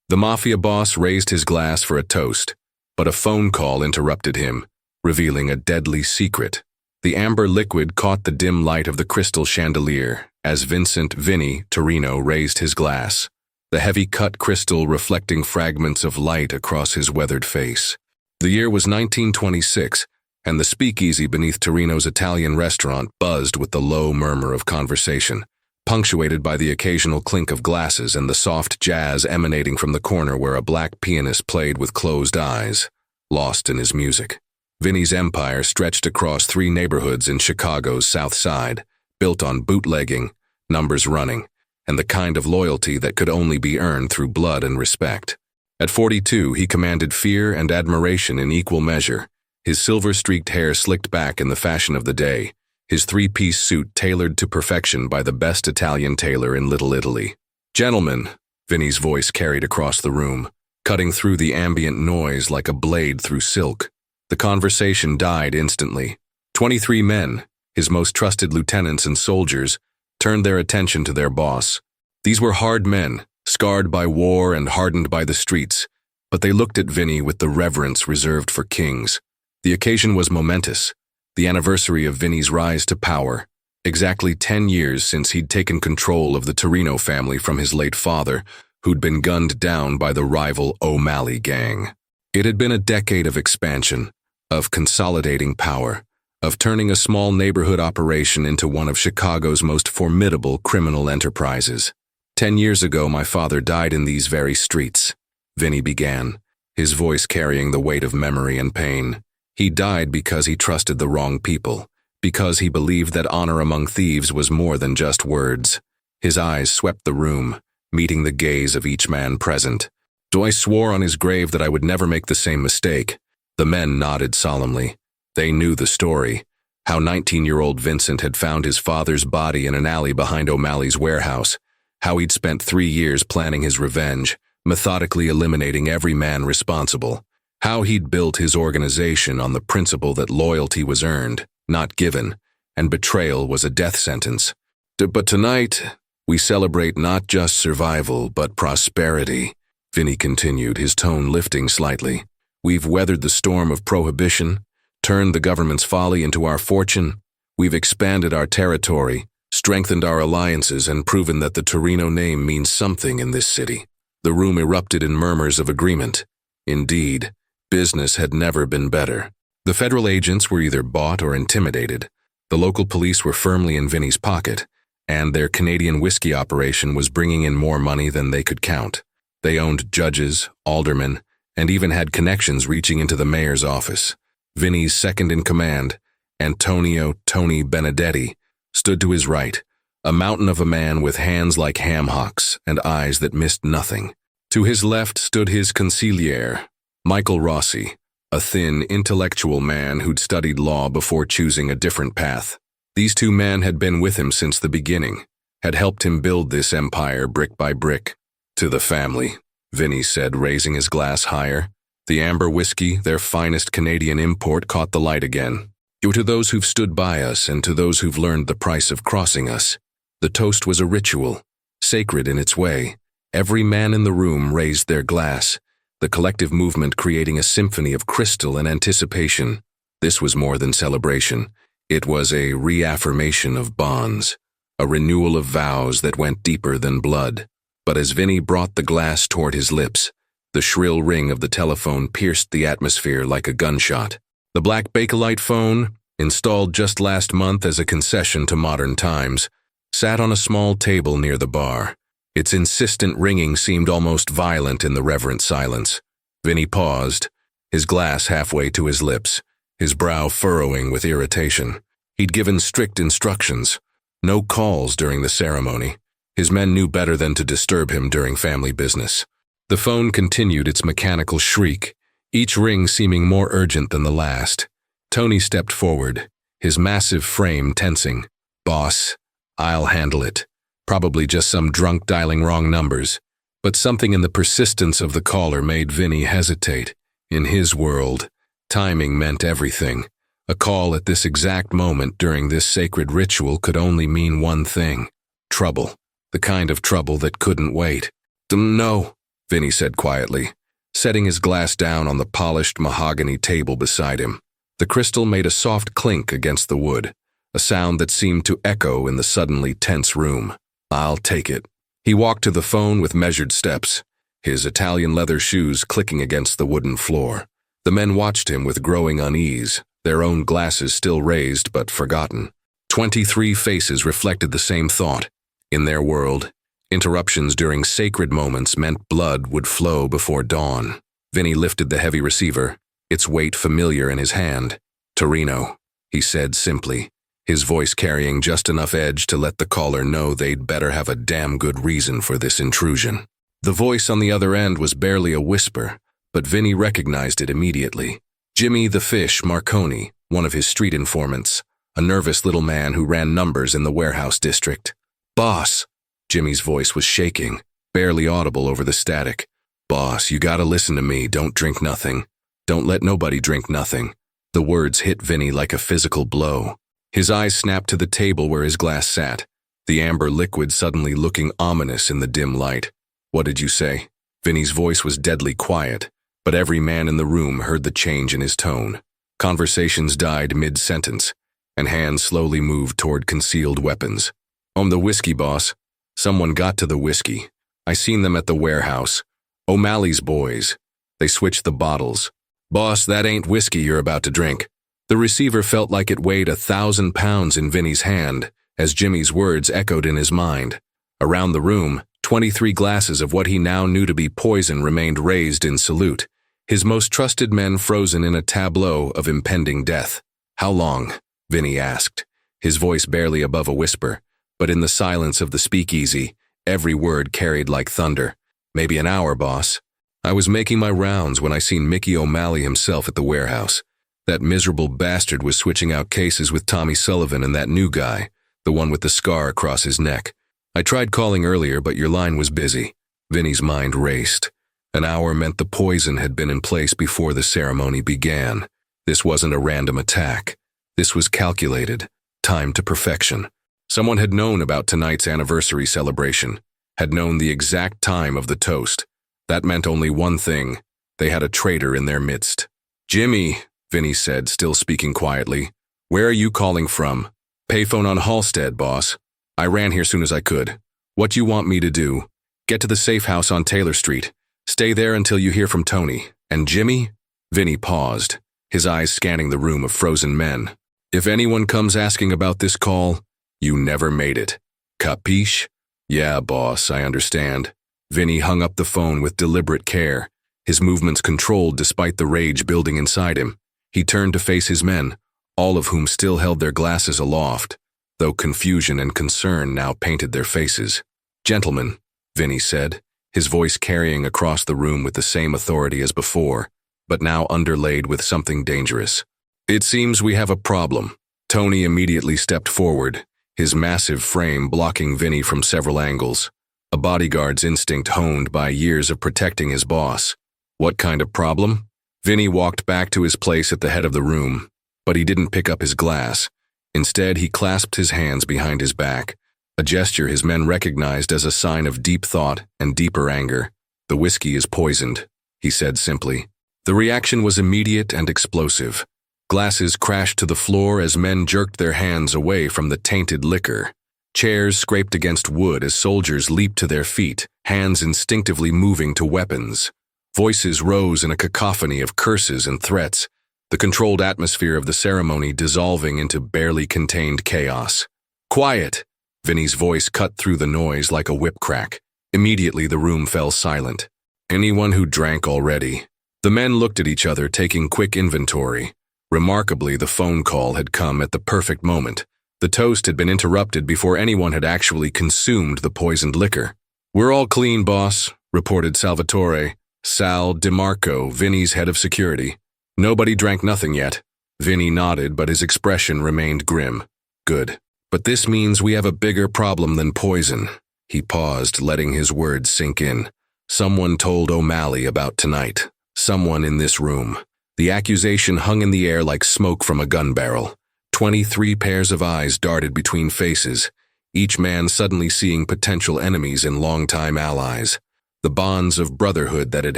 The Mafia boss raised his glass for a toast, but a phone call interrupted him, revealing a deadly secret. The amber liquid caught the dim light of the crystal chandelier as Vinny Torino raised his glass, the heavy-cut crystal reflecting fragments of light across his weathered face. The year was 1926, and the speakeasy beneath Torino's Italian restaurant buzzed with the low murmur of conversation, punctuated by the occasional clink of glasses and the soft jazz emanating from the corner where a black pianist played with closed eyes, lost in his music. Vinny's empire stretched across 3 neighborhoods in Chicago's South Side, built on bootlegging, numbers running, and the kind of loyalty that could only be earned through blood and respect. At 42, he commanded fear and admiration in equal measure, his silver-streaked hair slicked back in the fashion of the day, his 3-piece suit tailored to perfection by the best Italian tailor in Little Italy. "Gentlemen," Vinny's voice carried across the room, cutting through the ambient noise like a blade through silk. The conversation died instantly. 23 men, his most trusted lieutenants and soldiers, turned their attention to their boss. These were hard men, scarred by war and hardened by the streets, but they looked at Vinny with the reverence reserved for kings. The occasion was momentous, the anniversary of Vinny's rise to power, exactly 10 years since he'd taken control of the Torino family from his late father, who'd been gunned down by the rival O'Malley gang. It had been a decade of expansion, of consolidating power, of turning a small neighborhood operation into one of Chicago's most formidable criminal enterprises. 10 years ago, my father died in these very streets, Vinny began, his voice carrying the weight of memory and pain. He died because he trusted the wrong people, because he believed that honor among thieves was more than just words. His eyes swept the room, meeting the gaze of each man present. So I swore on his grave that I would never make the same mistake. The men nodded solemnly. They knew the story, how 19-year-old Vincent had found his father's body in an alley behind O'Malley's warehouse, how he'd spent 3 years planning his revenge, methodically eliminating every man responsible, how he'd built his organization on the principle that loyalty was earned, not given, and betrayal was a death sentence. But tonight, we celebrate not just survival, but prosperity, Vinny continued, his tone lifting slightly. We've weathered the storm of prohibition, turned the government's folly into our fortune. We've expanded our territory, strengthened our alliances, and proven that the Torino name means something in this city. The room erupted in murmurs of agreement. Indeed, business had never been better. The federal agents were either bought or intimidated. The local police were firmly in Vinny's pocket, and their Canadian whiskey operation was bringing in more money than they could count. They owned judges, aldermen, and even had connections reaching into the mayor's office. Vinny's second-in-command, Antonio "Tony" Benedetti, stood to his right, a mountain of a man with hands like ham hocks and eyes that missed nothing. To his left stood his consigliere, Michael Rossi, a thin, intellectual man who'd studied law before choosing a different path. These 2 men had been with him since the beginning, had helped him build this empire brick by brick. "To the family," Vinny said, raising his glass higher. The amber whiskey, their finest Canadian import, caught the light again. "To those who've stood by us and to those who've learned the price of crossing us." The toast was a ritual, sacred in its way. Every man in the room raised their glass, the collective movement creating a symphony of crystal and anticipation. This was more than celebration. It was a reaffirmation of bonds, a renewal of vows that went deeper than blood. But as Vinny brought the glass toward his lips, the shrill ring of the telephone pierced the atmosphere like a gunshot. The black Bakelite phone, installed just last month as a concession to modern times, sat on a small table near the bar. Its insistent ringing seemed almost violent in the reverent silence. Vinny paused, his glass halfway to his lips, his brow furrowing with irritation. He'd given strict instructions. No calls during the ceremony. His men knew better than to disturb him during family business. The phone continued its mechanical shriek, each ring seeming more urgent than the last. Tony stepped forward, his massive frame tensing. "Boss, I'll handle it." Probably just some drunk dialing wrong numbers. But something in the persistence of the caller made Vinny hesitate. In his world, timing meant everything. A call at this exact moment during this sacred ritual could only mean one thing: trouble. The kind of trouble that couldn't wait. "No," Vinny said quietly, setting his glass down on the polished mahogany table beside him. The crystal made a soft clink against the wood, a sound that seemed to echo in the suddenly tense room. "I'll take it." He walked to the phone with measured steps, his Italian leather shoes clicking against the wooden floor. The men watched him with growing unease, their own glasses still raised but forgotten. 23 faces reflected the same thought. In their world, interruptions during sacred moments meant blood would flow before dawn. Vinny lifted the heavy receiver, its weight familiar in his hand. "Torino," he said simply, his voice carrying just enough edge to let the caller know they'd better have a damn good reason for this intrusion. The voice on the other end was barely a whisper, but Vinny recognized it immediately. Jimmy the Fish Marconi, one of his street informants, a nervous little man who ran numbers in the warehouse district. "Boss," Jimmy's voice was shaking, barely audible over the static. "Boss, you gotta listen to me, don't drink nothing. Don't let nobody drink nothing." The words hit Vinny like a physical blow. His eyes snapped to the table where his glass sat, the amber liquid suddenly looking ominous in the dim light. "What did you say?" Vinny's voice was deadly quiet, but every man in the room heard the change in his tone. Conversations died mid-sentence, and hands slowly moved toward concealed weapons. "The whiskey, boss. Someone got to the whiskey. I seen them at the warehouse. O'Malley's boys. They switched the bottles. Boss, that ain't whiskey you're about to drink." The receiver felt like it weighed 1,000 pounds in Vinny's hand, as Jimmy's words echoed in his mind. Around the room, 23 glasses of what he now knew to be poison remained raised in salute, his most trusted men frozen in a tableau of impending death. "How long?" Vinny asked, his voice barely above a whisper, but in the silence of the speakeasy, every word carried like thunder. "Maybe an hour, boss. I was making my rounds when I seen Mickey O'Malley himself at the warehouse. That miserable bastard was switching out cases with Tommy Sullivan and that new guy, the one with the scar across his neck. I tried calling earlier, but your line was busy." Vinny's mind raced. An hour meant the poison had been in place before the ceremony began. This wasn't a random attack. This was calculated, timed to perfection. Someone had known about tonight's anniversary celebration, had known the exact time of the toast. That meant only one thing. They had a traitor in their midst. "Jimmy," Vinny said, still speaking quietly, "where are you calling from?" "Payphone on Halstead, boss. I ran here soon as I could. What you want me to do? Get to the safe house on Taylor Street. Stay there until you hear from Tony. And Jimmy?" Vinny paused, his eyes scanning the room of frozen men. "If anyone comes asking about this call, you never made it. Capiche?" "Yeah, boss, I understand." Vinny hung up the phone with deliberate care, his movements controlled despite the rage building inside him. He turned to face his men, all of whom still held their glasses aloft, though confusion and concern now painted their faces. "Gentlemen," Vinny said, his voice carrying across the room with the same authority as before, but now underlaid with something dangerous. "It seems we have a problem." Tony immediately stepped forward, his massive frame blocking Vinny from several angles, a bodyguard's instinct honed by years of protecting his boss. "What kind of problem?" Vinny walked back to his place at the head of the room, but he didn't pick up his glass. Instead, he clasped his hands behind his back, a gesture his men recognized as a sign of deep thought and deeper anger. "The whiskey is poisoned," he said simply. The reaction was immediate and explosive. Glasses crashed to the floor as men jerked their hands away from the tainted liquor. Chairs scraped against wood as soldiers leaped to their feet, hands instinctively moving to weapons. Voices rose in a cacophony of curses and threats, the controlled atmosphere of the ceremony dissolving into barely contained chaos. "Quiet!" Vinny's voice cut through the noise like a whip crack. Immediately the room fell silent. "Anyone who drank already?" The men looked at each other, taking quick inventory. Remarkably, the phone call had come at the perfect moment. The toast had been interrupted before anyone had actually consumed the poisoned liquor. "We're all clean, boss," reported Salvatore. Sal DeMarco, Vinny's head of security. "Nobody drank nothing yet." Vinny nodded, but his expression remained grim. "Good. But this means we have a bigger problem than poison." He paused, letting his words sink in. "Someone told O'Malley about tonight. Someone in this room." The accusation hung in the air like smoke from a gun barrel. 23 pairs of eyes darted between faces, each man suddenly seeing potential enemies and longtime allies. The bonds of brotherhood that had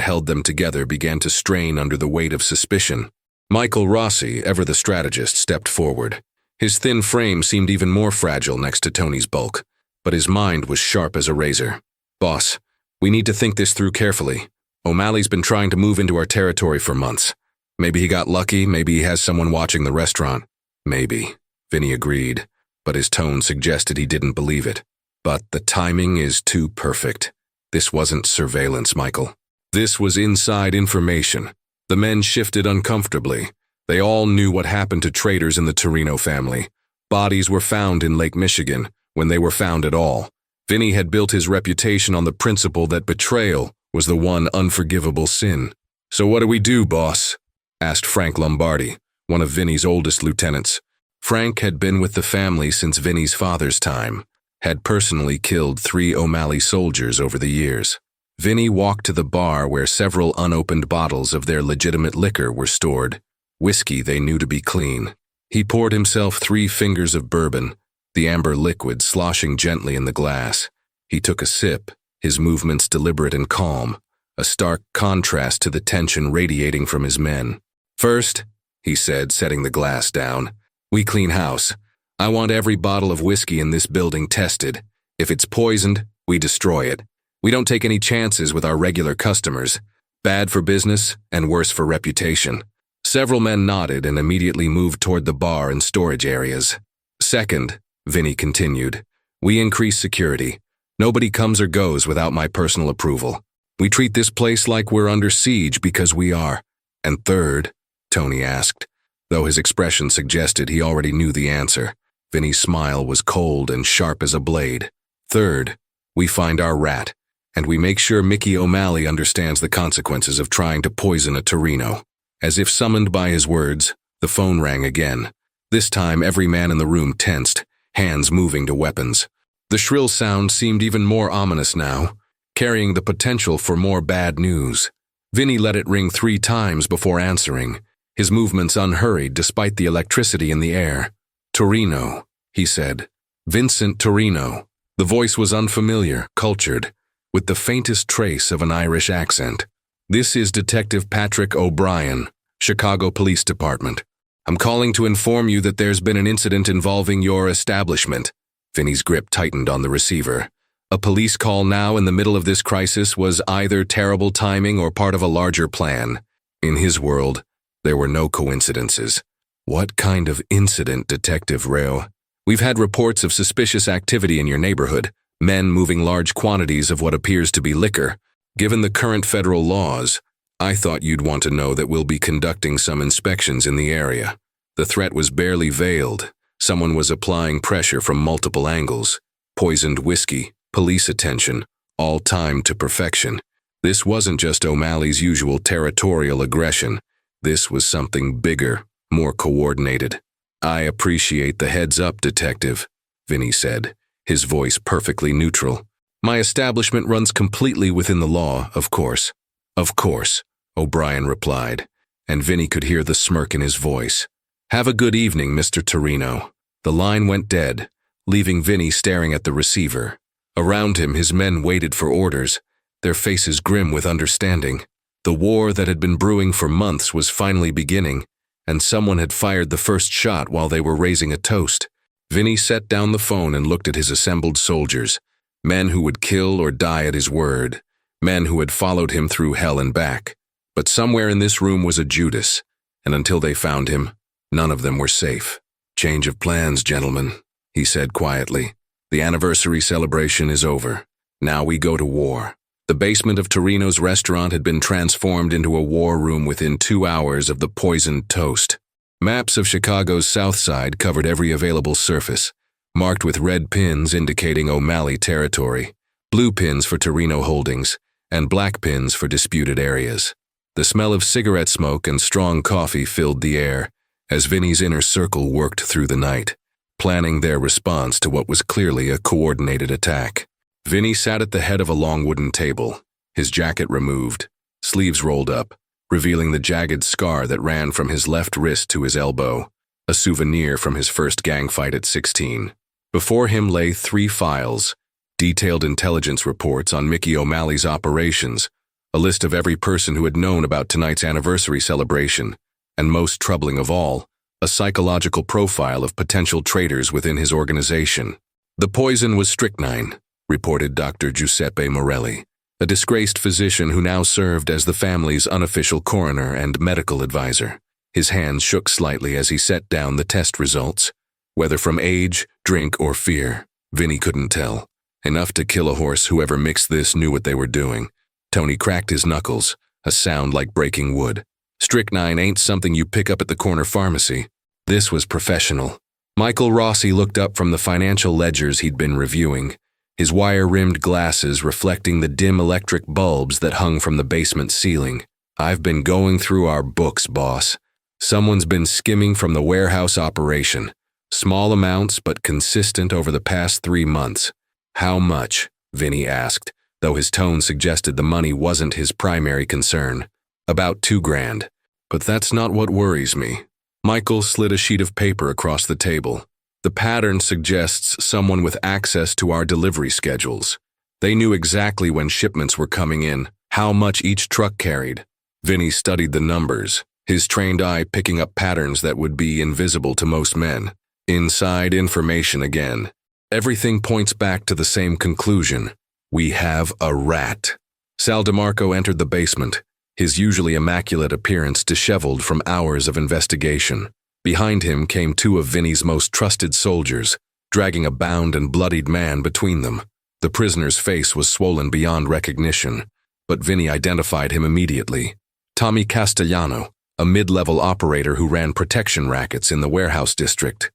held them together began to strain under the weight of suspicion. Michael Rossi, ever the strategist, stepped forward. His thin frame seemed even more fragile next to Tony's bulk, but his mind was sharp as a razor. "Boss, we need to think this through carefully. O'Malley's been trying to move into our territory for months. Maybe he got lucky, maybe he has someone watching the restaurant." "Maybe," Vinny agreed, but his tone suggested he didn't believe it. "But the timing is too perfect. This wasn't surveillance, Michael. This was inside information." The men shifted uncomfortably. They all knew what happened to traitors in the Torino family. Bodies were found in Lake Michigan, when they were found at all. Vinny had built his reputation on the principle that betrayal was the one unforgivable sin. "So what do we do, boss?" asked Frank Lombardi, one of Vinny's oldest lieutenants. Frank had been with the family since Vinny's father's time, had personally killed 3 O'Malley soldiers over the years. Vinny walked to the bar where several unopened bottles of their legitimate liquor were stored, whiskey they knew to be clean. He poured himself 3 fingers of bourbon, the amber liquid sloshing gently in the glass. He took a sip, his movements deliberate and calm, a stark contrast to the tension radiating from his men. "First," he said, setting the glass down, "we clean house. I want every bottle of whiskey in this building tested. If it's poisoned, we destroy it. We don't take any chances with our regular customers. Bad for business and worse for reputation." Several men nodded and immediately moved toward the bar and storage areas. "Second," Vinny continued, "we increase security. Nobody comes or goes without my personal approval. We treat this place like we're under siege because we are." "And third?" Tony asked, though his expression suggested he already knew the answer. Vinny's smile was cold and sharp as a blade. "Third, we find our rat, and we make sure Mickey O'Malley understands the consequences of trying to poison a Torino." As if summoned by his words, the phone rang again. This time every man in the room tensed, hands moving to weapons. The shrill sound seemed even more ominous now, carrying the potential for more bad news. Vinny let it ring 3 times before answering, his movements unhurried despite the electricity in the air. "Torino," he said. "Vincent Torino." The voice was unfamiliar, cultured, with the faintest trace of an Irish accent. "This is Detective Patrick O'Brien, Chicago Police Department. I'm calling to inform you that there's been an incident involving your establishment." Vinny's grip tightened on the receiver. A police call now in the middle of this crisis was either terrible timing or part of a larger plan. In his world, there were no coincidences. "What kind of incident, Detective Rao?" "We've had reports of suspicious activity in your neighborhood, men moving large quantities of what appears to be liquor. Given the current federal laws, I thought you'd want to know that we'll be conducting some inspections in the area." The threat was barely veiled. Someone was applying pressure from multiple angles. Poisoned whiskey, police attention, all timed to perfection. This wasn't just O'Malley's usual territorial aggression. This was something bigger, more coordinated. "I appreciate the heads up, Detective," Vinny said, his voice perfectly neutral. "My establishment runs completely within the law, of course." "Of course," O'Brien replied, and Vinny could hear the smirk in his voice. "Have a good evening, Mr. Torino." The line went dead, leaving Vinny staring at the receiver. Around him, his men waited for orders, their faces grim with understanding. The war that had been brewing for months was finally beginning, and someone had fired the first shot while they were raising a toast. Vinny set down the phone and looked at his assembled soldiers. Men who would kill or die at his word. Men who had followed him through hell and back. But somewhere in this room was a Judas, and until they found him, none of them were safe. "Change of plans, gentlemen," he said quietly. "The anniversary celebration is over. Now we go to war." The basement of Torino's restaurant had been transformed into a war room within 2 hours of the poisoned toast. Maps of Chicago's South Side covered every available surface, marked with red pins indicating O'Malley territory, blue pins for Torino holdings, and black pins for disputed areas. The smell of cigarette smoke and strong coffee filled the air as Vinny's inner circle worked through the night, planning their response to what was clearly a coordinated attack. Vinny sat at the head of a long wooden table, his jacket removed, sleeves rolled up, revealing the jagged scar that ran from his left wrist to his elbow, a souvenir from his first gang fight at 16. Before him lay 3 files, detailed intelligence reports on Mickey O'Malley's operations, a list of every person who had known about tonight's anniversary celebration, and most troubling of all, a psychological profile of potential traitors within his organization. The poison was strychnine, reported Dr. Giuseppe Morelli, a disgraced physician who now served as the family's unofficial coroner and medical advisor. His hands shook slightly as he set down the test results. Whether from age, drink, or fear, Vinny couldn't tell. Enough to kill a horse. Whoever mixed this knew what they were doing. Tony cracked his knuckles, a sound like breaking wood. Strychnine ain't something you pick up at the corner pharmacy. This was professional. Michael Rossi looked up from the financial ledgers he'd been reviewing, his wire-rimmed glasses reflecting the dim electric bulbs that hung from the basement ceiling. I've been going through our books, boss. Someone's been skimming from the warehouse operation. Small amounts, but consistent over the past 3 months. How much? Vinny asked, though his tone suggested the money wasn't his primary concern. About $2,000. But that's not what worries me. Michael slid a sheet of paper across the table. The pattern suggests someone with access to our delivery schedules. They knew exactly when shipments were coming in, how much each truck carried. Vinny studied the numbers, his trained eye picking up patterns that would be invisible to most men. Inside information again. Everything points back to the same conclusion. We have a rat. Sal DeMarco entered the basement, his usually immaculate appearance disheveled from hours of investigation. Behind him came 2 of Vinny's most trusted soldiers, dragging a bound and bloodied man between them. The prisoner's face was swollen beyond recognition, but Vinny identified him immediately. Tommy Castellano, a mid-level operator who ran protection rackets in the warehouse district.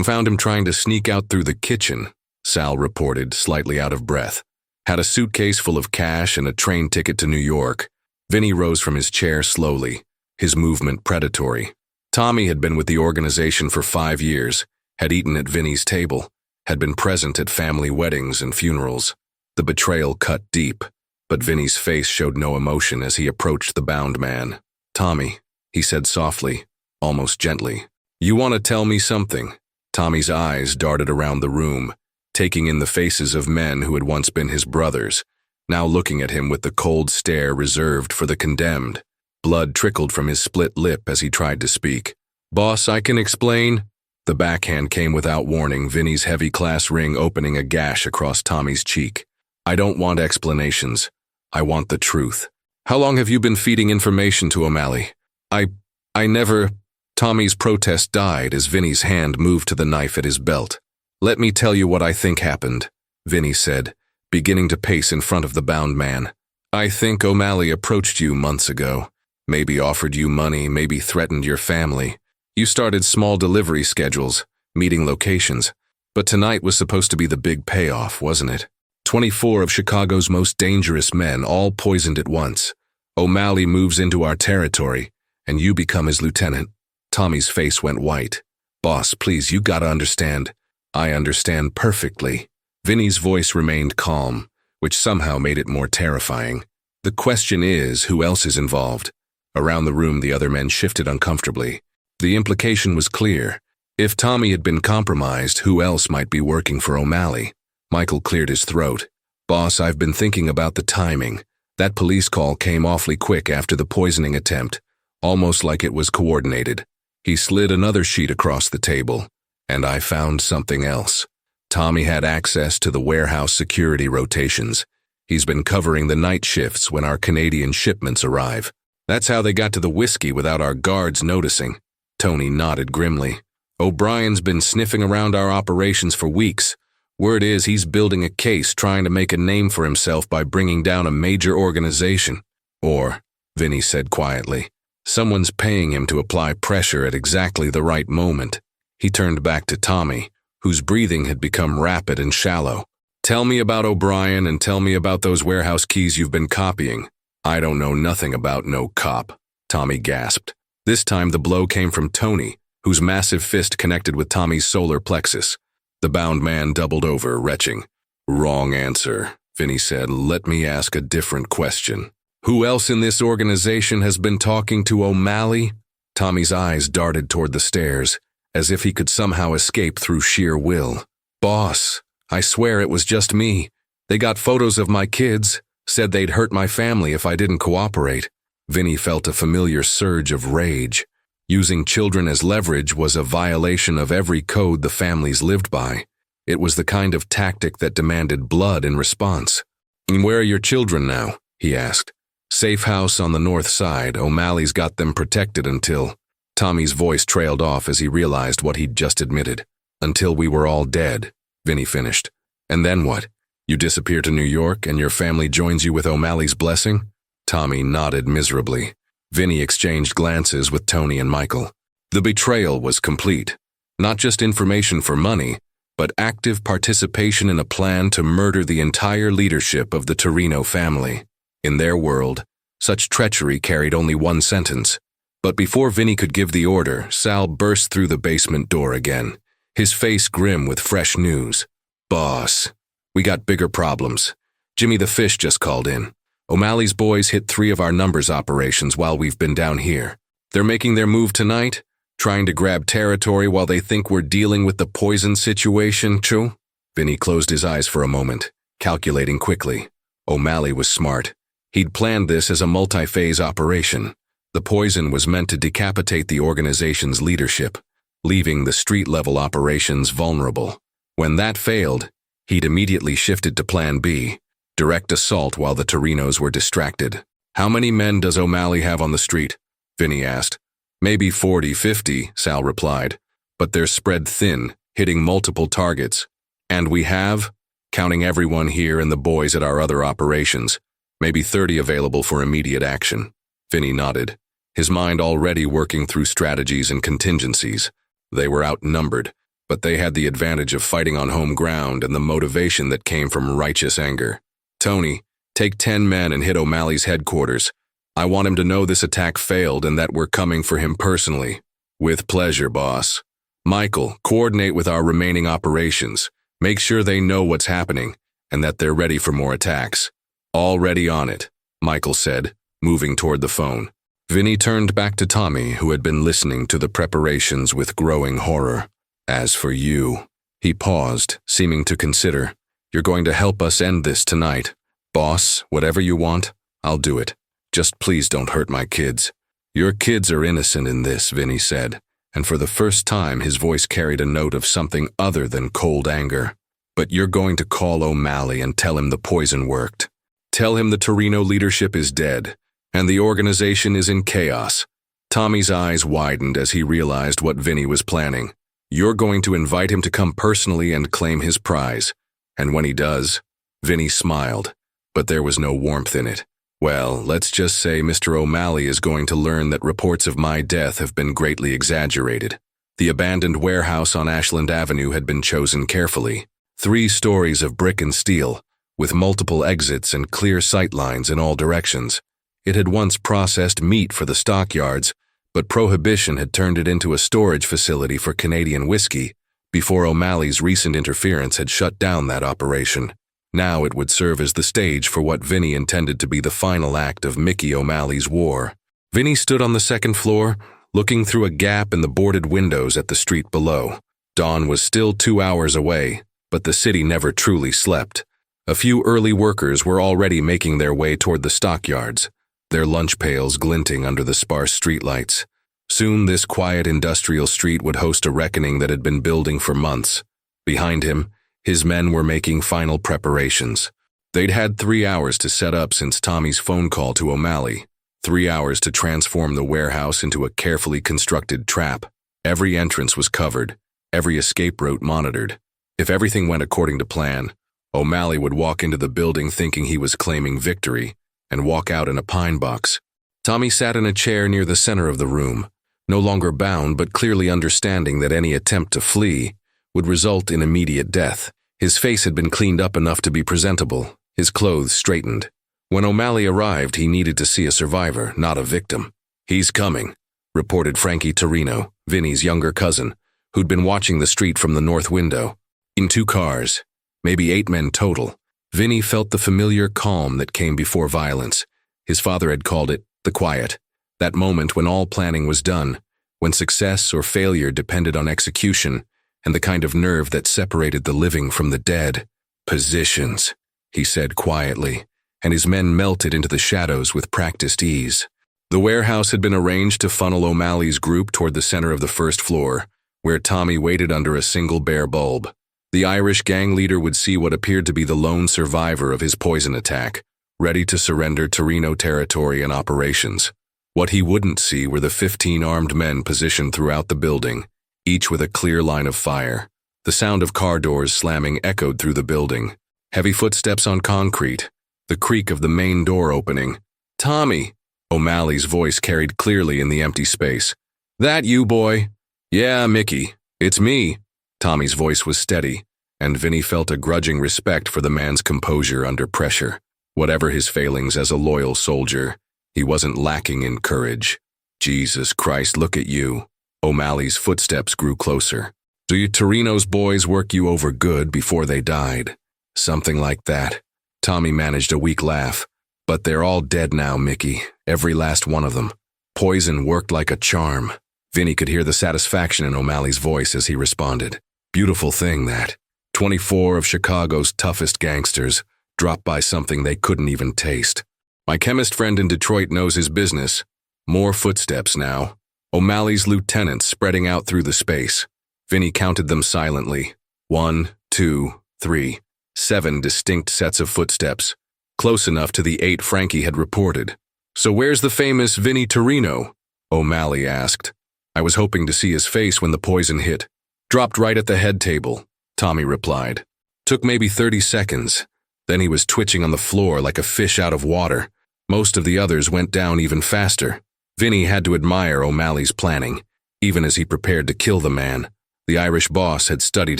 Found him trying to sneak out through the kitchen, Sal reported, slightly out of breath. Had a suitcase full of cash and a train ticket to New York. Vinny rose from his chair slowly, his movement predatory. Tommy had been with the organization for 5 years, had eaten at Vinny's table, had been present at family weddings and funerals. The betrayal cut deep, but Vinny's face showed no emotion as he approached the bound man. Tommy, he said softly, almost gently. You want to tell me something? Tommy's eyes darted around the room, taking in the faces of men who had once been his brothers, now looking at him with the cold stare reserved for the condemned. Blood trickled from his split lip as he tried to speak. Boss, I can explain. The backhand came without warning, Vinny's heavy class ring opening a gash across Tommy's cheek. I don't want explanations. I want the truth. How long have you been feeding information to O'Malley? I never... Tommy's protest died as Vinny's hand moved to the knife at his belt. Let me tell you what I think happened, Vinny said, beginning to pace in front of the bound man. I think O'Malley approached you months ago. Maybe offered you money, maybe threatened your family. You started small delivery schedules, meeting locations. But tonight was supposed to be the big payoff, wasn't it? 24 of Chicago's most dangerous men, all poisoned at once. O'Malley moves into our territory, and you become his lieutenant. Tommy's face went white. Boss, please, you gotta understand. I understand perfectly. Vinny's voice remained calm, which somehow made it more terrifying. The question is, who else is involved? Around the room, the other men shifted uncomfortably. The implication was clear. If Tommy had been compromised, who else might be working for O'Malley? Michael cleared his throat. Boss, I've been thinking about the timing. That police call came awfully quick after the poisoning attempt, almost like it was coordinated. He slid another sheet across the table, and I found something else. Tommy had access to the warehouse security rotations. He's been covering the night shifts when our Canadian shipments arrive. That's how they got to the whiskey without our guards noticing. Tony nodded grimly. O'Brien's been sniffing around our operations for weeks. Word is he's building a case trying to make a name for himself by bringing down a major organization. Or, Vinny said quietly, someone's paying him to apply pressure at exactly the right moment. He turned back to Tommy, whose breathing had become rapid and shallow. Tell me about O'Brien and tell me about those warehouse keys you've been copying. I don't know nothing about no cop, Tommy gasped. This time the blow came from Tony, whose massive fist connected with Tommy's solar plexus. The bound man doubled over, retching. Wrong answer, Vinny said. Let me ask a different question. Who else in this organization has been talking to O'Malley? Tommy's eyes darted toward the stairs, as if he could somehow escape through sheer will. Boss, I swear it was just me. They got photos of my kids, said they'd hurt my family if I didn't cooperate. Vinny felt a familiar surge of rage. Using children as leverage was a violation of every code the families lived by. It was the kind of tactic that demanded blood in response. "And where are your children now?" he asked. "Safe house on the north side. O'Malley's got them protected until—" Tommy's voice trailed off as he realized what he'd just admitted. "Until we were all dead," Vinny finished. "And then what? You disappear to New York and your family joins you with O'Malley's blessing?" Tommy nodded miserably. Vinny exchanged glances with Tony and Michael. The betrayal was complete. Not just information for money, but active participation in a plan to murder the entire leadership of the Torino family. In their world, such treachery carried only one sentence. But before Vinny could give the order, Sal burst through the basement door again, his face grim with fresh news. "Boss, we got bigger problems. Jimmy the Fish just called in. O'Malley's boys hit 3 of our numbers operations while we've been down here. They're making their move tonight, trying to grab territory while they think we're dealing with the poison situation, true?" Vinny closed his eyes for a moment, calculating quickly. O'Malley was smart. He'd planned this as a multi-phase operation. The poison was meant to decapitate the organization's leadership, leaving the street-level operations vulnerable. When that failed, he'd immediately shifted to Plan B, direct assault while the Torinos were distracted. "How many men does O'Malley have on the street?" Vinny asked. "Maybe 40, 50, Sal replied, "but they're spread thin, hitting multiple targets. And we have, counting everyone here and the boys at our other operations, maybe 30 available for immediate action." Vinny nodded, his mind already working through strategies and contingencies. They were outnumbered, but they had the advantage of fighting on home ground and the motivation that came from righteous anger. "Tony, take 10 men and hit O'Malley's headquarters. I want him to know this attack failed and that we're coming for him personally." "With pleasure, boss." "Michael, coordinate with our remaining operations. Make sure they know what's happening and that they're ready for more attacks." "Already on it," Michael said, moving toward the phone. Vinny turned back to Tommy, who had been listening to the preparations with growing horror. "As for you," he paused, seeming to consider, "you're going to help us end this tonight. Boss, whatever you want, I'll do it. Just please don't hurt my kids." "Your kids are innocent in this," Vinny said, and for the first time his voice carried a note of something other than cold anger. "But you're going to call O'Malley and tell him the poison worked. Tell him the Torino leadership is dead, and the organization is in chaos." Tommy's eyes widened as he realized what Vinny was planning. "You're going to invite him to come personally and claim his prize. And when he does—" Vinny smiled, but there was no warmth in it. "Well, let's just say Mr. O'Malley is going to learn that reports of my death have been greatly exaggerated." The abandoned warehouse on Ashland Avenue had been chosen carefully. 3 stories of brick and steel, with multiple exits and clear sight lines in all directions. It had once processed meat for the stockyards, but Prohibition had turned it into a storage facility for Canadian whiskey before O'Malley's recent interference had shut down that operation. Now it would serve as the stage for what Vinny intended to be the final act of Mickey O'Malley's war. Vinny stood on the 2nd floor, looking through a gap in the boarded windows at the street below. Dawn was still 2 hours away, but the city never truly slept. A few early workers were already making their way toward the stockyards, their lunch pails glinting under the sparse streetlights. Soon this quiet industrial street would host a reckoning that had been building for months. Behind him, his men were making final preparations. They'd had 3 hours to set up since Tommy's phone call to O'Malley, 3 hours to transform the warehouse into a carefully constructed trap. Every entrance was covered, every escape route monitored. If everything went according to plan, O'Malley would walk into the building thinking he was claiming victory and walk out in a pine box. Tommy sat in a chair near the center of the room, no longer bound but clearly understanding that any attempt to flee would result in immediate death. His face had been cleaned up enough to be presentable, his clothes straightened. When O'Malley arrived, he needed to see a survivor, not a victim. "He's coming," reported Frankie Torino, Vinny's younger cousin, who'd been watching the street from the north window. In 2 cars, maybe 8 men total. Vinny felt the familiar calm that came before violence. His father had called it the quiet, that moment when all planning was done, when success or failure depended on execution, and the kind of nerve that separated the living from the dead. Positions. he said quietly, and his men melted into the shadows with practiced ease. The warehouse had been arranged to funnel O'Malley's group toward the center of the first floor, where Tommy waited under a single bare bulb. The Irish gang leader would see what appeared to be the lone survivor of his poison attack, ready to surrender Torino territory and operations. What he wouldn't see were the 15 armed men positioned throughout the building, each with a clear line of fire. The sound of car doors slamming echoed through the building. Heavy footsteps on concrete, the creak of the main door opening. "Tommy!" O'Malley's voice carried clearly in the empty space. "That you, boy?" "Yeah, Mickey. It's me." Tommy's voice was steady, and Vinny felt a grudging respect for the man's composure under pressure. Whatever his failings as a loyal soldier, he wasn't lacking in courage. "Jesus Christ, look at you." O'Malley's footsteps grew closer. "Do you Torino's boys work you over good before they died?" "Something like that." Tommy managed a weak laugh. "But they're all dead now, Mickey. Every last one of them. Poison worked like a charm." Vinny could hear the satisfaction in O'Malley's voice as he responded. "Beautiful thing, that. 24 of Chicago's toughest gangsters dropped by something they couldn't even taste. My chemist friend in Detroit knows his business." More footsteps now. O'Malley's lieutenants spreading out through the space. Vinny counted them silently. 1, 2, 3. 7 distinct sets of footsteps, close enough to the 8 Frankie had reported. "So where's the famous Vinny Torino?" O'Malley asked. "I was hoping to see his face when the poison hit." "Dropped right at the head table," Tommy replied. "Took maybe 30 seconds. Then he was twitching on the floor like a fish out of water. Most of the others went down even faster." Vinny had to admire O'Malley's planning, even as he prepared to kill the man. The Irish boss had studied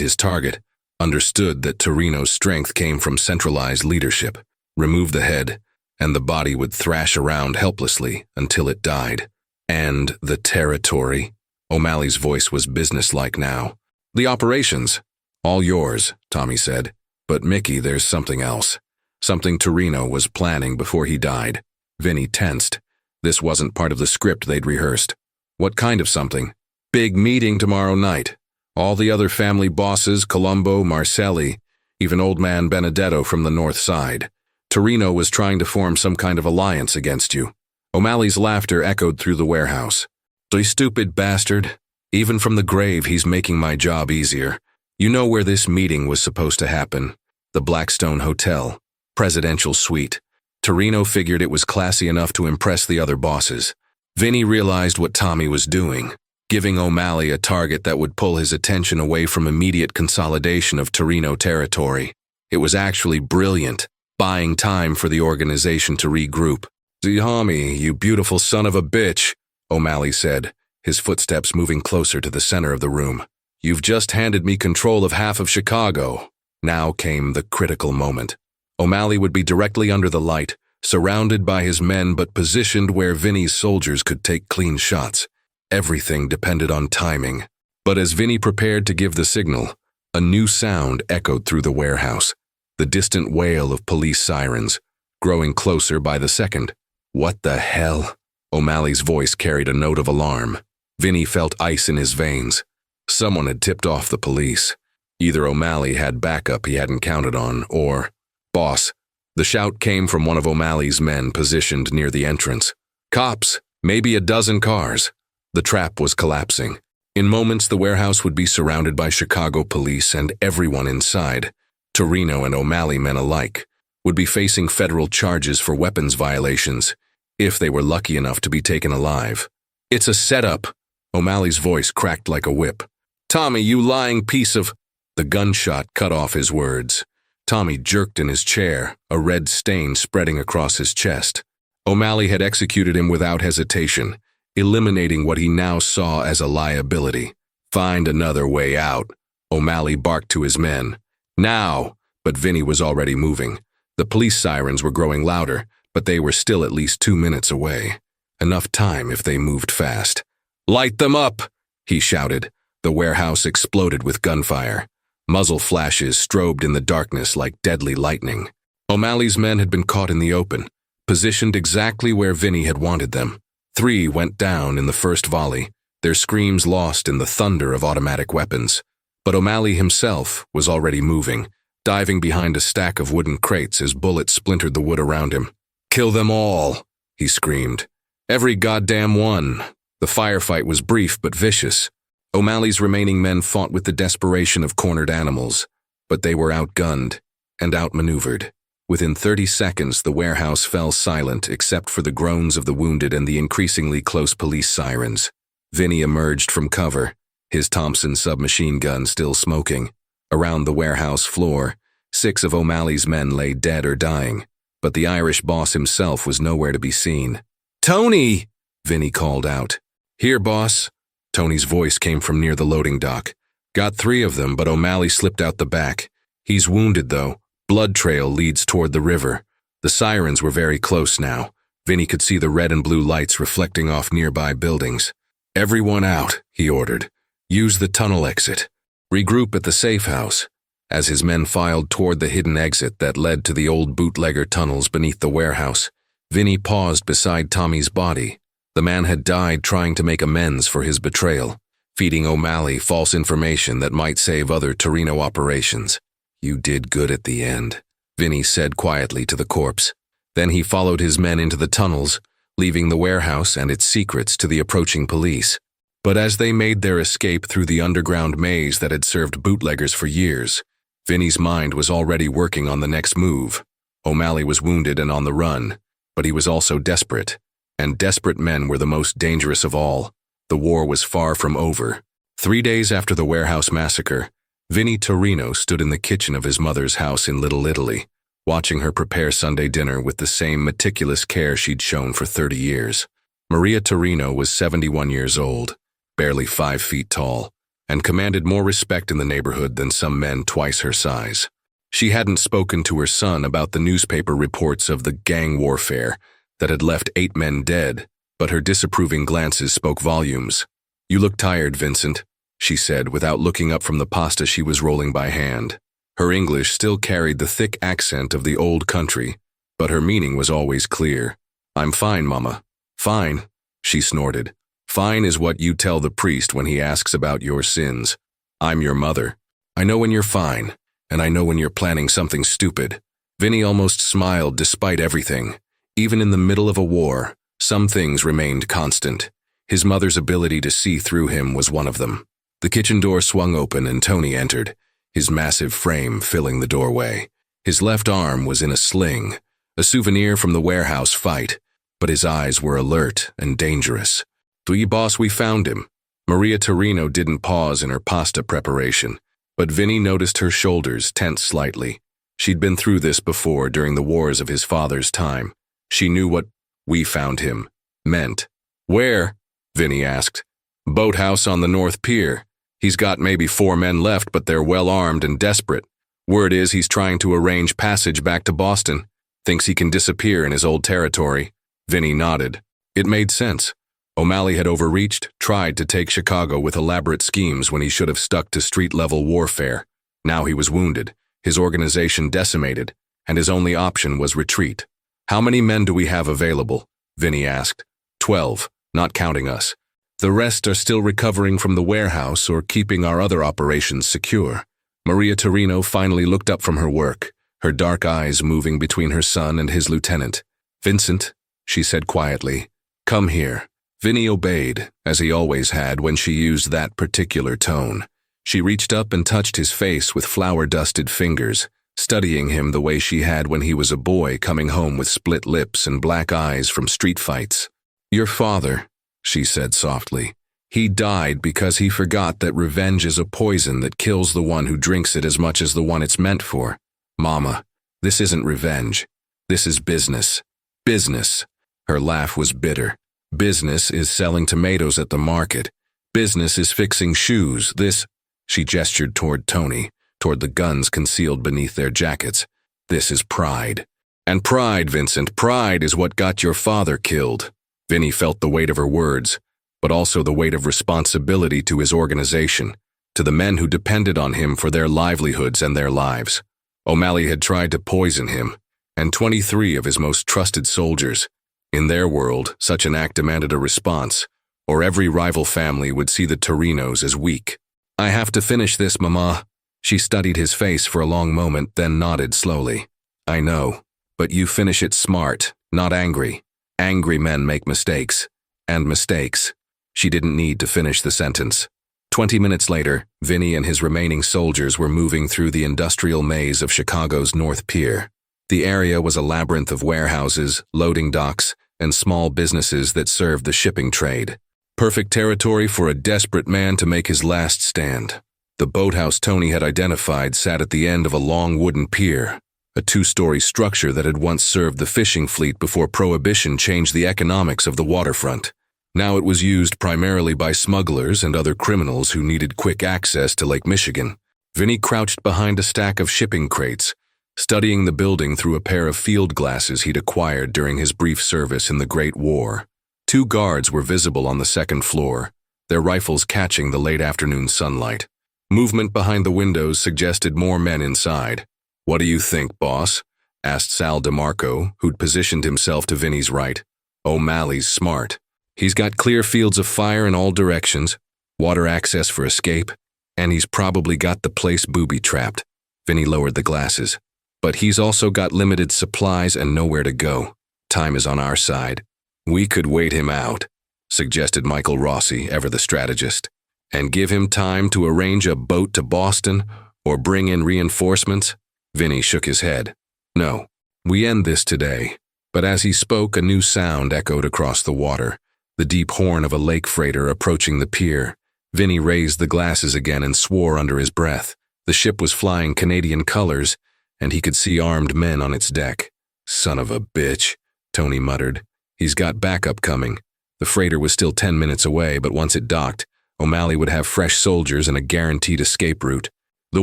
his target, understood that Torino's strength came from centralized leadership. Remove the head, and the body would thrash around helplessly until it died. "And the territory?" O'Malley's voice was businesslike now. "The operations. All yours," Tommy said. "But Mickey, there's something else. Something Torino was planning before he died." Vinny tensed. This wasn't part of the script they'd rehearsed. "What kind of something?" "Big meeting tomorrow night. All the other family bosses, Colombo, Marcelli, even old man Benedetto from the north side. Torino was trying to form some kind of alliance against you." O'Malley's laughter echoed through the warehouse. "You stupid bastard. Even from the grave, he's making my job easier. You know where this meeting was supposed to happen. The Blackstone Hotel. Presidential suite. Torino figured it was classy enough to impress the other bosses." Vinny realized what Tommy was doing, giving O'Malley a target that would pull his attention away from immediate consolidation of Torino territory. It was actually brilliant, buying time for the organization to regroup. "Zihami, you beautiful son of a bitch," O'Malley said, his footsteps moving closer to the center of the room. "You've just handed me control of half of Chicago." Now came the critical moment. O'Malley would be directly under the light, surrounded by his men but positioned where Vinny's soldiers could take clean shots. Everything depended on timing. But as Vinny prepared to give the signal, a new sound echoed through the warehouse. The distant wail of police sirens, growing closer by the second. "What the hell?" O'Malley's voice carried a note of alarm. Vinny felt ice in his veins. Someone had tipped off the police. Either O'Malley had backup he hadn't counted on, or... "Boss." The shout came from one of O'Malley's men positioned near the entrance. "Cops! Maybe a dozen cars." The trap was collapsing. In moments, the warehouse would be surrounded by Chicago police, and everyone inside, Torino and O'Malley men alike, would be facing federal charges for weapons violations, if they were lucky enough to be taken alive. "It's a setup." O'Malley's voice cracked like a whip. "Tommy, you lying piece of—" The gunshot cut off his words. Tommy jerked in his chair, a red stain spreading across his chest. O'Malley had executed him without hesitation, eliminating what he now saw as a liability. "Find another way out," O'Malley barked to his men. "Now!" But Vinny was already moving. The police sirens were growing louder, but they were still at least 2 minutes away. Enough time if they moved fast. "Light them up!" he shouted. The warehouse exploded with gunfire. Muzzle flashes strobed in the darkness like deadly lightning. O'Malley's men had been caught in the open, positioned exactly where Vinny had wanted them. 3 went down in the first volley, their screams lost in the thunder of automatic weapons. But O'Malley himself was already moving, diving behind a stack of wooden crates as bullets splintered the wood around him. "Kill them all," he screamed. "Every goddamn one." The firefight was brief but vicious. O'Malley's remaining men fought with the desperation of cornered animals, but they were outgunned and outmaneuvered. Within 30 seconds, the warehouse fell silent except for the groans of the wounded and the increasingly close police sirens. Vinny emerged from cover, his Thompson submachine gun still smoking. Around the warehouse floor, 6 of O'Malley's men lay dead or dying, but the Irish boss himself was nowhere to be seen. "Tony!" Vinny called out. "Here, boss." Tony's voice came from near the loading dock. "Got 3 of them, but O'Malley slipped out the back. He's wounded, though. Blood trail leads toward the river." The sirens were very close now. Vinny could see the red and blue lights reflecting off nearby buildings. "Everyone out," he ordered. "Use the tunnel exit. Regroup at the safe house." As his men filed toward the hidden exit that led to the old bootlegger tunnels beneath the warehouse, Vinny paused beside Tommy's body. The man had died trying to make amends for his betrayal, feeding O'Malley false information that might save other Torino operations. "You did good at the end," Vinny said quietly to the corpse. Then he followed his men into the tunnels, leaving the warehouse and its secrets to the approaching police. But as they made their escape through the underground maze that had served bootleggers for years, Vinny's mind was already working on the next move. O'Malley was wounded and on the run, but he was also desperate. And desperate men were the most dangerous of all. The war was far from over. 3 days after the warehouse massacre, Vinny Torino stood in the kitchen of his mother's house in Little Italy, watching her prepare Sunday dinner with the same meticulous care she'd shown for 30 years. Maria Torino was 71 years old, barely 5 feet tall, and commanded more respect in the neighborhood than some men twice her size. She hadn't spoken to her son about the newspaper reports of the gang warfare that had left 8 men dead, but her disapproving glances spoke volumes. "You look tired, Vincent," she said without looking up from the pasta she was rolling by hand. Her English still carried the thick accent of the old country, but her meaning was always clear. "I'm fine, Mama. Fine," she snorted. "Fine is what you tell the priest when he asks about your sins. I'm your mother. I know when you're fine, and I know when you're planning something stupid." Vinny almost smiled despite everything. Even in the middle of a war, some things remained constant. His mother's ability to see through him was one of them. The kitchen door swung open and Tony entered, his massive frame filling the doorway. His left arm was in a sling, a souvenir from the warehouse fight, but his eyes were alert and dangerous. "Tui boss, we found him." Maria Torino didn't pause in her pasta preparation, but Vinny noticed her shoulders tense slightly. She'd been through this before during the wars of his father's time. She knew what "we found him" meant. "Where?" Vinny asked. "Boathouse on the North Pier. He's got maybe 4 men left, but they're well armed and desperate. Word is he's trying to arrange passage back to Boston. Thinks he can disappear in his old territory." Vinny nodded. It made sense. O'Malley had overreached, tried to take Chicago with elaborate schemes when he should have stuck to street-level warfare. Now he was wounded, his organization decimated, and his only option was retreat. "How many men do we have available?" Vinny asked. 12, not counting us. The rest are still recovering from the warehouse or keeping our other operations secure." Maria Torino finally looked up from her work, her dark eyes moving between her son and his lieutenant. "Vincent," she said quietly, "come here." Vinny obeyed, as he always had when she used that particular tone. She reached up and touched his face with flour-dusted fingers, studying him the way she had when he was a boy coming home with split lips and black eyes from street fights. "Your father," she said softly. "He died because he forgot that revenge is a poison that kills the one who drinks it as much as the one it's meant for. Mama, this isn't revenge. This is business. Business." Her laugh was bitter. "Business is selling tomatoes at the market. Business is fixing shoes. This," she gestured toward Tony, toward the guns concealed beneath their jackets. "This is pride. And pride, Vincent, pride is what got your father killed." Vinny felt the weight of her words, but also the weight of responsibility to his organization, to the men who depended on him for their livelihoods and their lives. O'Malley had tried to poison him, and 23 of his most trusted soldiers. In their world, such an act demanded a response, or every rival family would see the Torinos as weak. "I have to finish this, Mama," She studied his face for a long moment, then nodded slowly. I know, but you finish it smart, not angry. Angry men make mistakes. And mistakes. She didn't need to finish the sentence. 20 minutes later, Vinny and his remaining soldiers were moving through the industrial maze of Chicago's North Pier. The area was a labyrinth of warehouses, loading docks, and small businesses that served the shipping trade. Perfect territory for a desperate man to make his last stand. The boathouse Tony had identified sat at the end of a long wooden pier, a two-story structure that had once served the fishing fleet before Prohibition changed the economics of the waterfront. Now it was used primarily by smugglers and other criminals who needed quick access to Lake Michigan. Vinny crouched behind a stack of shipping crates, studying the building through a pair of field glasses he'd acquired during his brief service in the Great War. 2 guards were visible on the second floor, their rifles catching the late afternoon sunlight. Movement behind the windows suggested more men inside. What do you think, boss? Asked Sal DeMarco, who'd positioned himself to Vinny's right. O'Malley's smart. He's got clear fields of fire in all directions, water access for escape, and he's probably got the place booby-trapped. Vinny lowered the glasses. But he's also got limited supplies and nowhere to go. Time is on our side. We could wait him out, suggested Michael Rossi, ever the strategist, and give him time to arrange a boat to Boston or bring in reinforcements. Vinny shook his head. No, we end this today. But as he spoke, a new sound echoed across the water, the deep horn of a lake freighter approaching the pier. Vinny raised the glasses again and swore under his breath. The ship was flying Canadian colors, and he could see armed men on its deck. Son of a bitch, Tony muttered. He's got backup coming. The freighter was still 10 minutes away, but once it docked, O'Malley would have fresh soldiers and a guaranteed escape route. The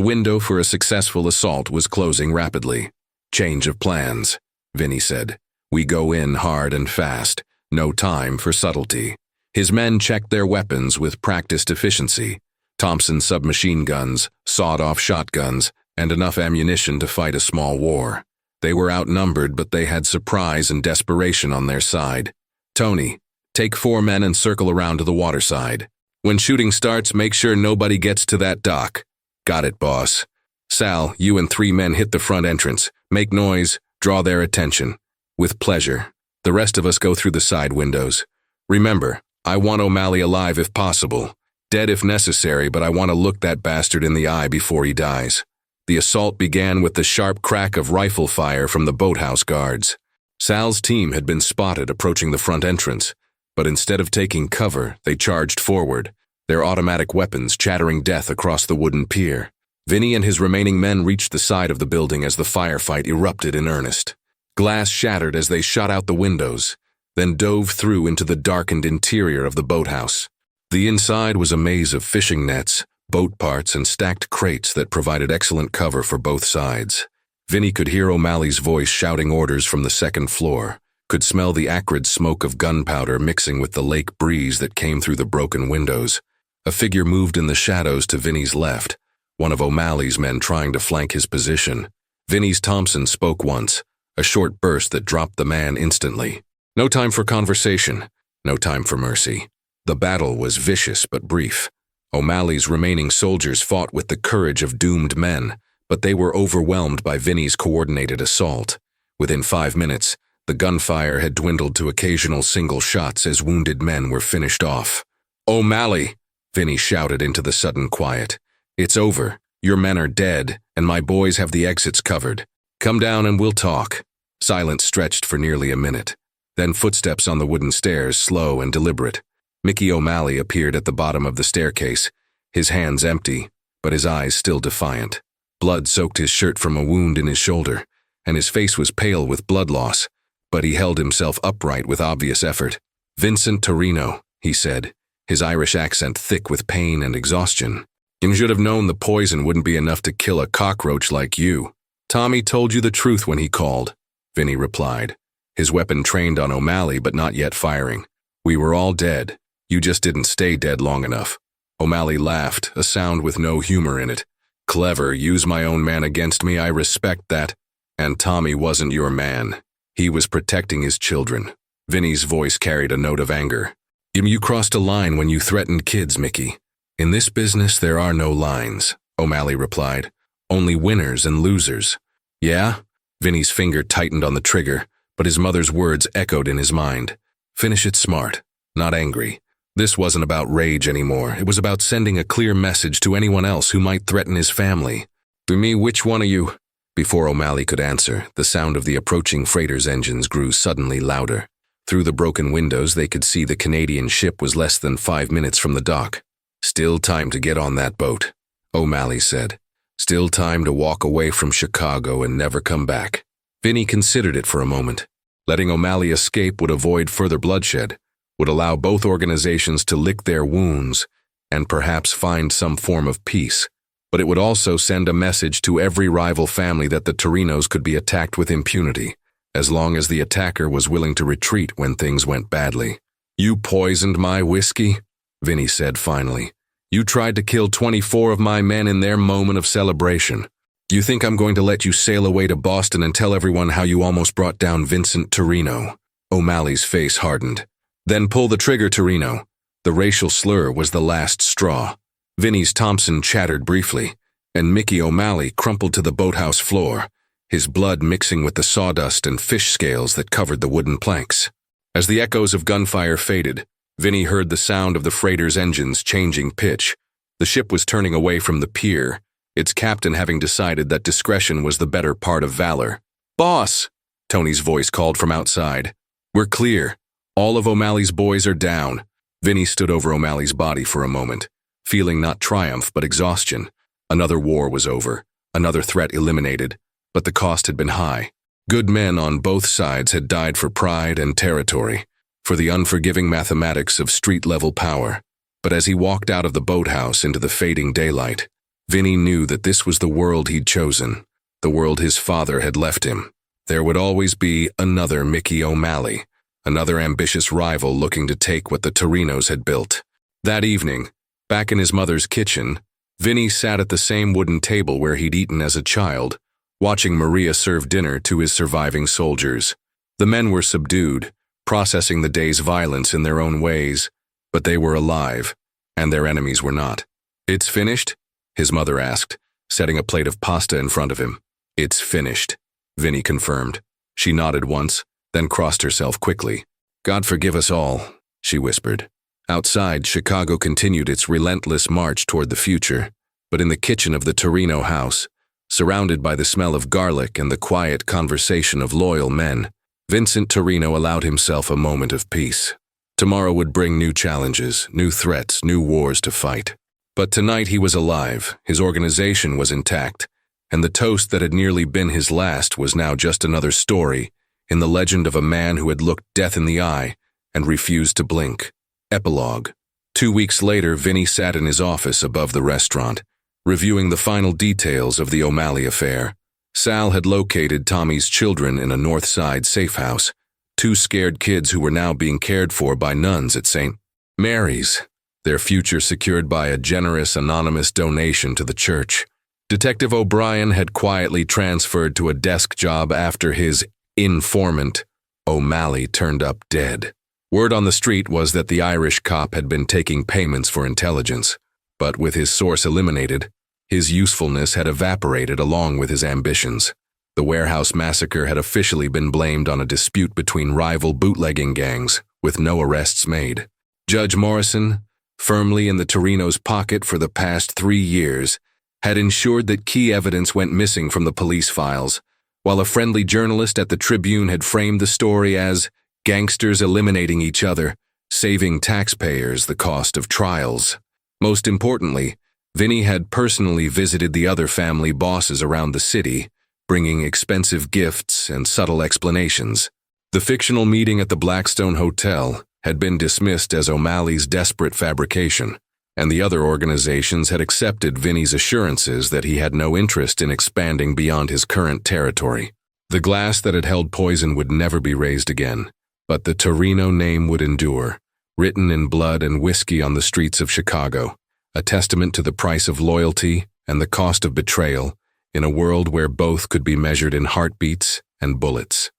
window for a successful assault was closing rapidly. Change of plans, Vinny said. We go in hard and fast. No time for subtlety. His men checked their weapons with practiced efficiency. Thompson submachine guns, sawed-off shotguns, and enough ammunition to fight a small war. They were outnumbered, but they had surprise and desperation on their side. Tony, take 4 men and circle around to the water side. When shooting starts, make sure nobody gets to that dock. Got it, boss. Sal, you and 3 men hit the front entrance. Make noise, draw their attention. With pleasure. The rest of us go through the side windows. Remember, I want O'Malley alive if possible. Dead if necessary, but I want to look that bastard in the eye before he dies. The assault began with the sharp crack of rifle fire from the boathouse guards. Sal's team had been spotted approaching the front entrance, but instead of taking cover, they charged forward, their automatic weapons chattering death across the wooden pier. Vinny and his remaining men reached the side of the building as the firefight erupted in earnest. Glass shattered as they shot out the windows, then dove through into the darkened interior of the boathouse. The inside was a maze of fishing nets, boat parts, and stacked crates that provided excellent cover for both sides. Vinny could hear O'Malley's voice shouting orders from the second floor, could smell the acrid smoke of gunpowder mixing with the lake breeze that came through the broken windows. A figure moved in the shadows to Vinny's left, one of O'Malley's men trying to flank his position. Vinny's Thompson spoke once, a short burst that dropped the man instantly. No time for conversation, no time for mercy. The battle was vicious but brief. O'Malley's remaining soldiers fought with the courage of doomed men, but they were overwhelmed by Vinny's coordinated assault. Within 5 minutes, the gunfire had dwindled to occasional single shots as wounded men were finished off. O'Malley, Vinny shouted into the sudden quiet. It's over. Your men are dead, and my boys have the exits covered. Come down and we'll talk. Silence stretched for nearly a minute. Then footsteps on the wooden stairs, slow and deliberate. Mickey O'Malley appeared at the bottom of the staircase, his hands empty, but his eyes still defiant. Blood soaked his shirt from a wound in his shoulder, and his face was pale with blood loss, but he held himself upright with obvious effort. Vincent Torino, he said, his Irish accent thick with pain and exhaustion. You should have known the poison wouldn't be enough to kill a cockroach like you. Tommy told you the truth when he called, Vinny replied, his weapon trained on O'Malley but not yet firing. We were all dead. You just didn't stay dead long enough. O'Malley laughed, a sound with no humor in it. Clever, use my own man against me, I respect that. And Tommy wasn't your man. He was protecting his children. Vinny's voice carried a note of anger. You crossed a line when you threatened kids, Mickey. In this business, there are no lines, O'Malley replied. Only winners and losers. Yeah? Vinny's finger tightened on the trigger, but his mother's words echoed in his mind. Finish it smart, not angry. This wasn't about rage anymore. It was about sending a clear message to anyone else who might threaten his family. To me, which one of you? Before O'Malley could answer, the sound of the approaching freighter's engines grew suddenly louder. Through the broken windows, they could see the Canadian ship was less than 5 minutes from the dock. Still time to get on that boat, O'Malley said. Still time to walk away from Chicago and never come back. Vinny considered it for a moment. Letting O'Malley escape would avoid further bloodshed, would allow both organizations to lick their wounds, and perhaps find some form of peace. But it would also send a message to every rival family that the Torinos could be attacked with impunity, as long as the attacker was willing to retreat when things went badly. You poisoned my whiskey, Vinny said finally. You tried to kill 24 of my men in their moment of celebration. You think I'm going to let you sail away to Boston and tell everyone how you almost brought down Vincent Torino? O'Malley's face hardened. Then pull the trigger, Torino. The racial slur was the last straw. Vinny's Thompson chattered briefly, and Mickey O'Malley crumpled to the boathouse floor, his blood mixing with the sawdust and fish scales that covered the wooden planks. As the echoes of gunfire faded, Vinny heard the sound of the freighter's engines changing pitch. The ship was turning away from the pier, its captain having decided that discretion was the better part of valor. Boss! Tony's voice called from outside. We're clear. All of O'Malley's boys are down. Vinny stood over O'Malley's body for a moment, feeling not triumph but exhaustion. Another war was over, another threat eliminated, but the cost had been high. Good men on both sides had died for pride and territory, for the unforgiving mathematics of street-level power. But as he walked out of the boathouse into the fading daylight, Vinny knew that this was the world he'd chosen, the world his father had left him. There would always be another Mickey O'Malley, another ambitious rival looking to take what the Torinos had built. That evening, back in his mother's kitchen, Vinny sat at the same wooden table where he'd eaten as a child, watching Maria serve dinner to his surviving soldiers. The men were subdued, processing the day's violence in their own ways, but they were alive, and their enemies were not. It's finished? His mother asked, setting a plate of pasta in front of him. It's finished, Vinny confirmed. She nodded once, then crossed herself quickly. God forgive us all, she whispered. Outside, Chicago continued its relentless march toward the future, but in the kitchen of the Torino house, surrounded by the smell of garlic and the quiet conversation of loyal men, Vincent Torino allowed himself a moment of peace. Tomorrow would bring new challenges, new threats, new wars to fight. But tonight he was alive, his organization was intact, and the toast that had nearly been his last was now just another story in the legend of a man who had looked death in the eye and refused to blink. Epilogue. 2 weeks later, Vinny sat in his office above the restaurant, reviewing the final details of the O'Malley affair. Sal had located Tommy's children in a North Side safe house, 2 scared kids who were now being cared for by nuns at St. Mary's, their future secured by a generous anonymous donation to the church. Detective O'Brien had quietly transferred to a desk job after his informant, O'Malley, turned up dead. Word on the street was that the Irish cop had been taking payments for intelligence, but with his source eliminated, his usefulness had evaporated along with his ambitions. The warehouse massacre had officially been blamed on a dispute between rival bootlegging gangs, with no arrests made. Judge Morrison, firmly in the Torino's pocket for the past 3 years, had ensured that key evidence went missing from the police files, while a friendly journalist at the Tribune had framed the story as gangsters eliminating each other, saving taxpayers the cost of trials. Most importantly, Vinny had personally visited the other family bosses around the city, bringing expensive gifts and subtle explanations. The fictional meeting at the Blackstone Hotel had been dismissed as O'Malley's desperate fabrication, and the other organizations had accepted Vinny's assurances that he had no interest in expanding beyond his current territory. The glass that had held poison would never be raised again, but the Torino name would endure, written in blood and whiskey on the streets of Chicago, a testament to the price of loyalty and the cost of betrayal in a world where both could be measured in heartbeats and bullets.